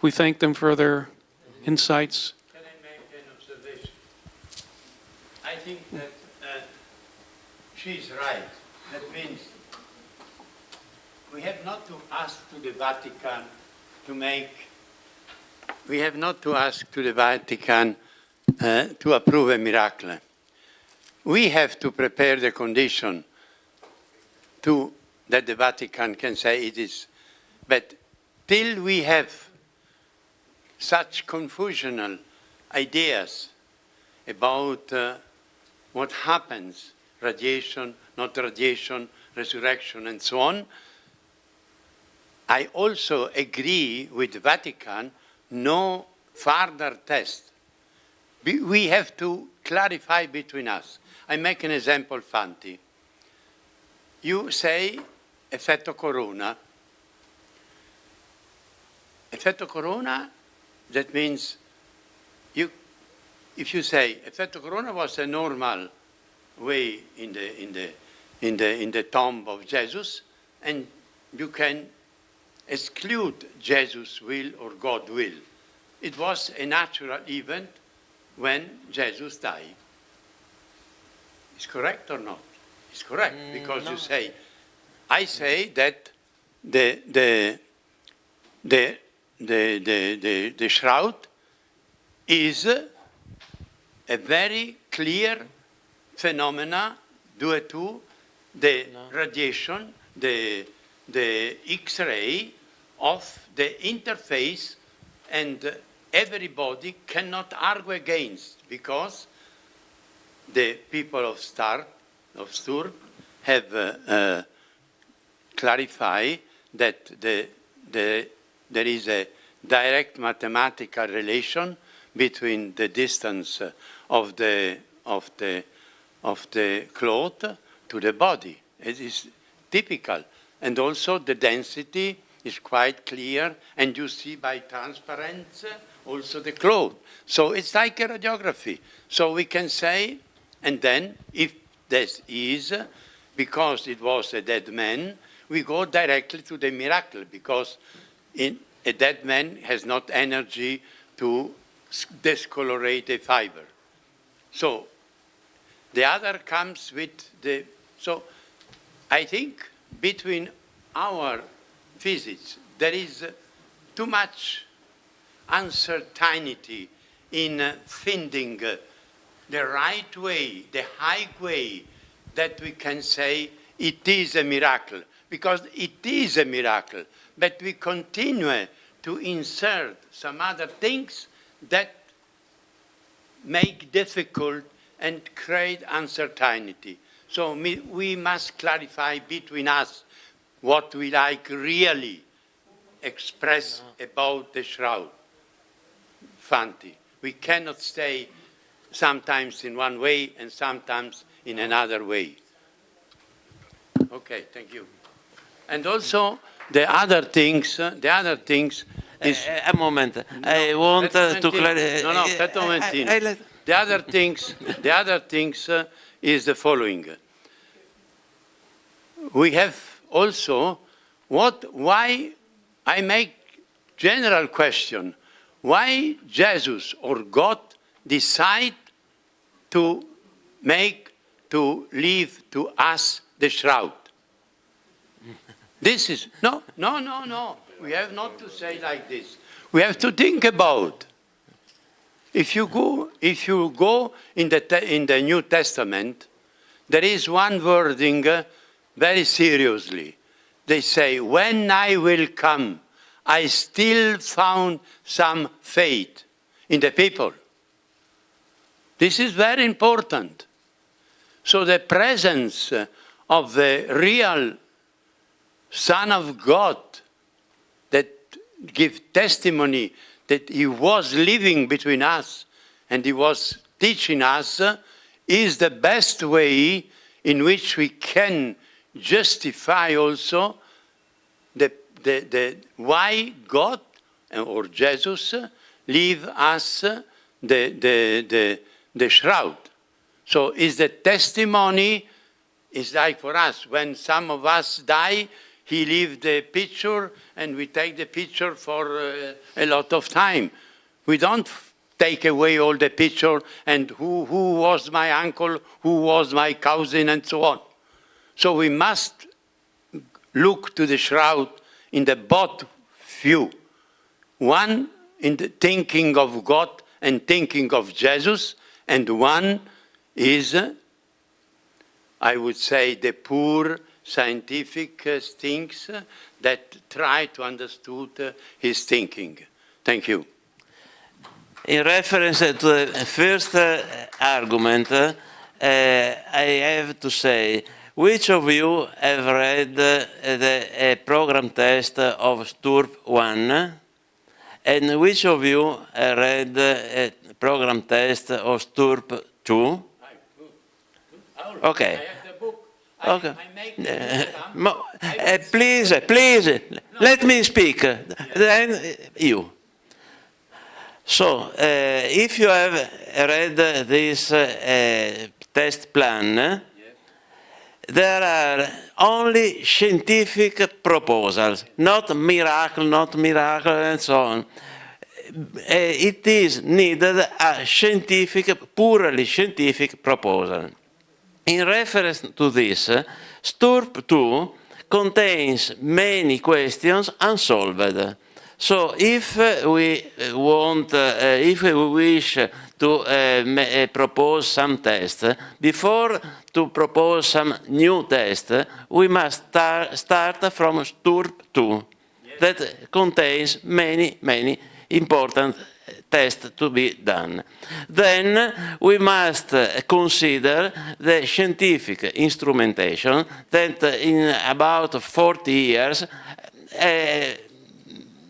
We thank them for their insights. Can I make an observation? I think that she's right. That means we have not to ask to the Vatican to approve a miracle. We have to prepare the condition that the Vatican can say it is. But till we have such confusional ideas about what happens, radiation, not radiation, resurrection, and so on, I also agree with the Vatican, no further test. We have to clarify between us. I make an example, Fanti. You say effetto corona. Effetto corona, that means if you say effetto corona was a normal way in the tomb of Jesus, and you can exclude Jesus' will or God will. it was a natural event when Jesus died. Is correct or not? It's correct, because you say, I say that the shroud is a very clear phenomena due to the radiation, the X-ray of the interface, and everybody cannot argue against, because the people of Sturp have clarified that there is a direct mathematical relation between the distance of the cloth to the body. It is typical. And also the density is quite clear, and you see by transparency also the cloth. So it's like a radiography. So we can say, and then if this is, because it was a dead man, we go directly to the miracle, because a dead man has not energy to discolorate a fiber. So the other comes with the, so I think between our physics, there is too much uncertainty in finding the right way, the high way, that we can say it is a miracle, because it is a miracle, but we continue to insert some other things that make difficult and create uncertainty. So we must clarify between us what we like really express about the shroud. Fanti. We cannot stay sometimes in one way and sometimes in another way. Okay, thank you. And also the other things is... a moment, I want to clarify. No, aspetta un momentino. The other things is the following. We have also why I make general question, why Jesus or God decide to leave to us the shroud? This is, no. We have not to say like this. We have to think about. If you go in the New Testament, there is one wording very seriously. They say, when I will come, I still found some faith in the people. This is very important. So the presence of the real Son of God that gives testimony that he was living between us and he was teaching us is the best way in which we can justify also the why God or Jesus leave us the shroud. So is the testimony is like for us when some of us die, he leave the picture and we take the picture for a lot of time. We don't take away all the picture and who was my uncle, who was my cousin, and so on. So we must look to the shroud in the both view. One in the thinking of God and thinking of Jesus, and one is, I would say, the poor scientific things that try to understand his thinking. Thank you. In reference to the first argument, I have to say, which of you have read the program test of Sturp 1? And which of you have read the program test of Sturp 2? Okay. Okay. Please, let me speak. Then you. So, if you have read this test plan, there are only scientific proposals, not miracle, and so on. it is needed a scientific, purely scientific proposal. In reference to this, STURP 2 contains many questions unsolved. So if we wish to propose some test, before to propose some new test, we must start from STURP 2 that contains many important tests to be done. Then we must consider the scientific instrumentation that in about 40 years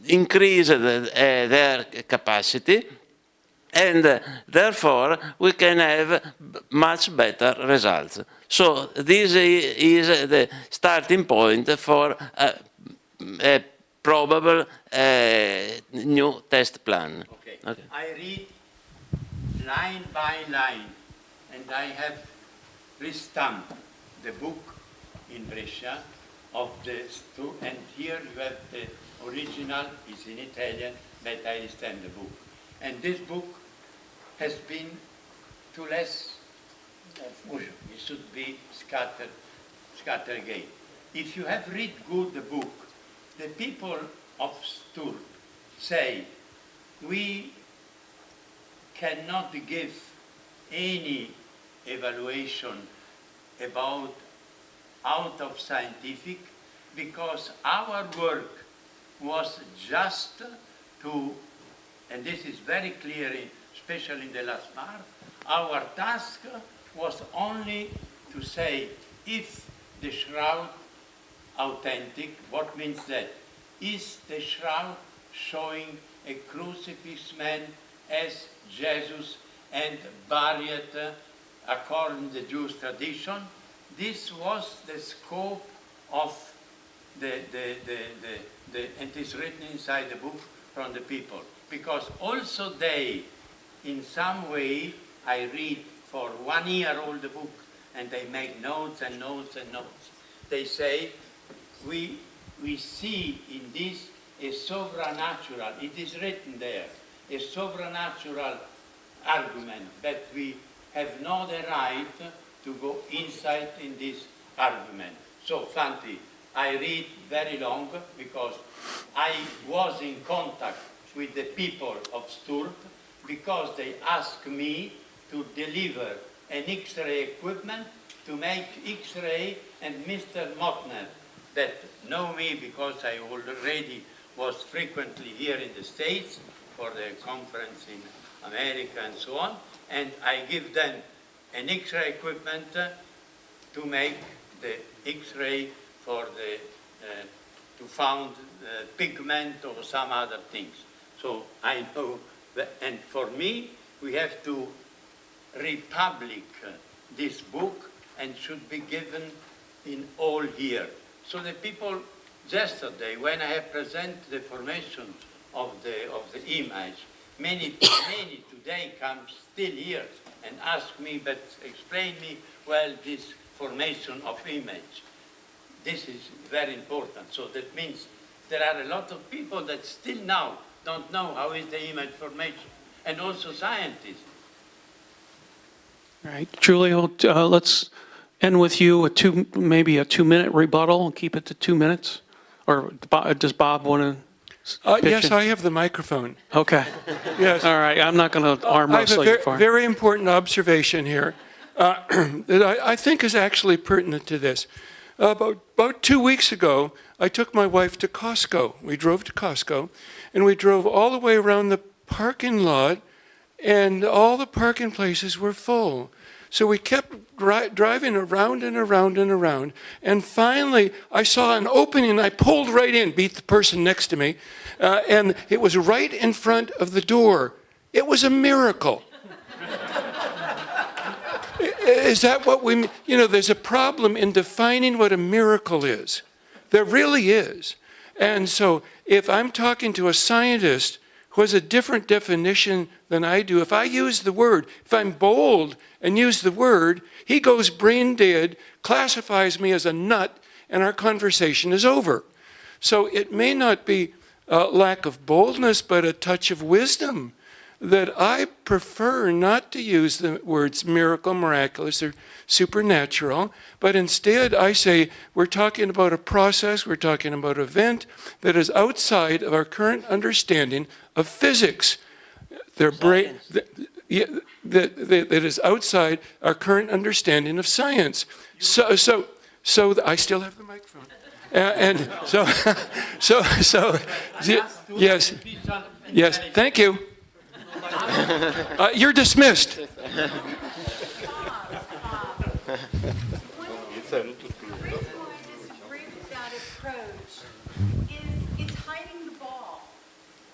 increased their capacity, and therefore we can have much better results. So this is the starting point for a probable new test plan. Okay. I read line by line, and I have restamped the book in Brescia of the and here you have the original, is in Italian, but I restamp the book. And this book has been too less of usual. It should be scattered again. If you have read good the book, the people of Sturp say, we cannot give any evaluation about out of scientific because our work was just to, and this is very clear, especially in the last part, our task was only to say if the shroud authentic, what means that? Is the shroud showing a crucifix man as Jesus and buried according to the Jewish tradition? This was the scope of and it is written inside the book from the people. Because also they, in some way, I read for 1 year all the book, and they make notes and notes and notes. They say, we see in this a supernatural, it is written there, a supernatural argument, but we have not the right to go inside in this argument. So, Fanti, I read very long because I was in contact with the people of Sturp because they asked me to deliver an X-ray equipment to make X-ray, and Mr. Motner, that know me because I already was frequently here in the States for the conference in America and so on, and I give them an X-ray equipment to make the X-ray for the, to found pigment or some other things. So I know that, and for me, we have to republic this book and should be given in all here. So the people yesterday, when I have presented the formation of the image, many today come still here and ask me, but explain me, well, this formation of image. This is very important. So that means there are a lot of people that still now don't know how is the image formation, and also scientists. All right, Giulio, let's end with you, maybe a 2-minute rebuttal, and keep it to 2 minutes. Or does Bob want to? Yes, I have the microphone. Okay. Yes. All right, I'm not going to arm wrestle you for I have a very important observation here that I think is actually pertinent to this. About 2 weeks ago, I took my wife to Costco. We drove to Costco, and we drove all the way around the parking lot, and all the parking places were full. So we kept driving around and around and around, and finally I saw an opening, and I pulled right in, beat the person next to me, and it was right in front of the door. It was a miracle. Is that what we, there's a problem in defining what a miracle is. There really is. And so if I'm talking to a scientist who has a different definition than I do, if I use the word, if I'm bold and use the word, he goes brain dead, classifies me as a nut, and our conversation is over. So it may not be lack of boldness, but a touch of wisdom, that I prefer not to use the words miracle, miraculous, or supernatural, but instead I say we're talking about a process, we're talking about an event that is outside of our current understanding of physics. That is outside our current understanding of science. So I still have the microphone. And yes, thank you. You're dismissed. The reason why I disagree with that approach is it's hiding the ball,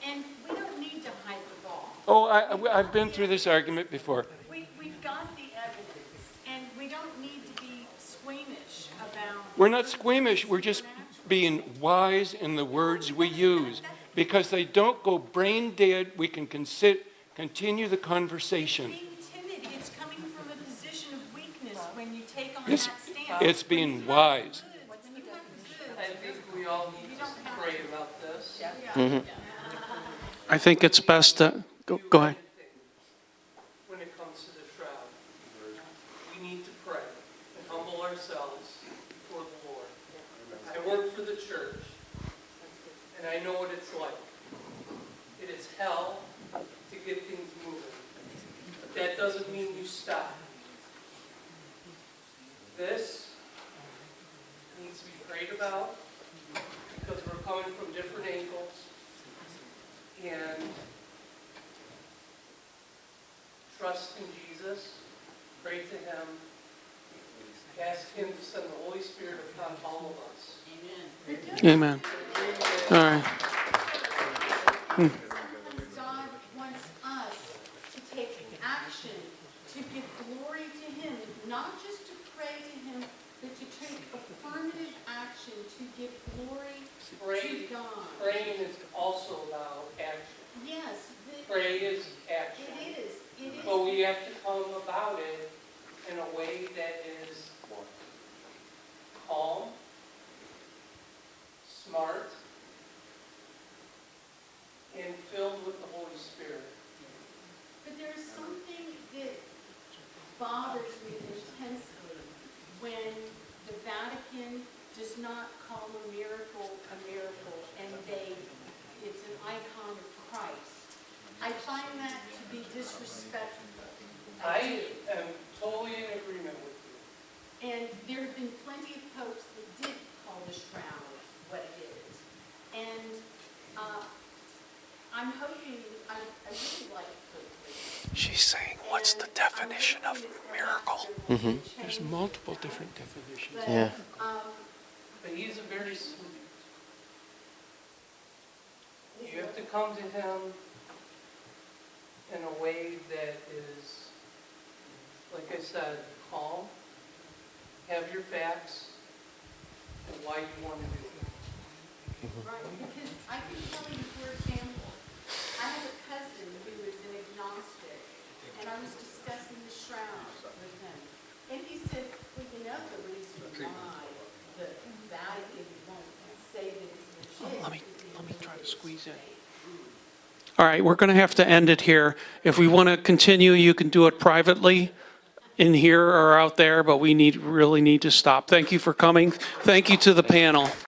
and we don't need to hide the ball. Oh, I've been through this argument before. We've got the evidence, and we don't need to be squeamish about. We're not squeamish, we're just being wise in the words we use. Because they don't go brain dead, we can continue the conversation. Being timid, it's coming from a position of weakness when you take on It's, that stance. it's being wise. I think we all need to pray about this. I think it's best to, go ahead. When it comes to the shroud, we need to pray and humble ourselves before the Lord. I work for the church, and I know what it's like. It is hell to get things moving. But that doesn't mean you stop. This needs to be prayed about because we're coming from different angles. And trust in Jesus, pray to Him, ask Him to send the Holy Spirit upon all of us. Amen. All right. God wants us to take action, to give glory to Him, not just to pray to Him, but to take affirmative action to give glory to God. Praying is also about action. Yes. Pray is action. It is. It is. But we have to come about it in a way that is calm, smart, and filled with the Holy Spirit. But there's something that bothers me intensely when the Vatican does not call a miracle, and it's an icon of Christ. I find that to be disrespectful. I am totally in agreement with you. And there have been plenty of popes that did call the shroud what it is. And I'm hoping, I really like Pope. She's saying, what's the definition of miracle? There's multiple different definitions. Yeah. But He's a very sweet. You have to come to Him in a way that is, like I said, calm, have your facts, and why you want to do it. Right, because I can tell you, for example, I have a cousin who is an agnostic, and I was discussing the shroud with him. And he said, well, you know the reason why the Vatican won't say that it's legit. Let me try to squeeze in. All right, we're going to have to end it here. If we want to continue, you can do it privately in here or out there, but we really need to stop. Thank you for coming. Thank you to the panel.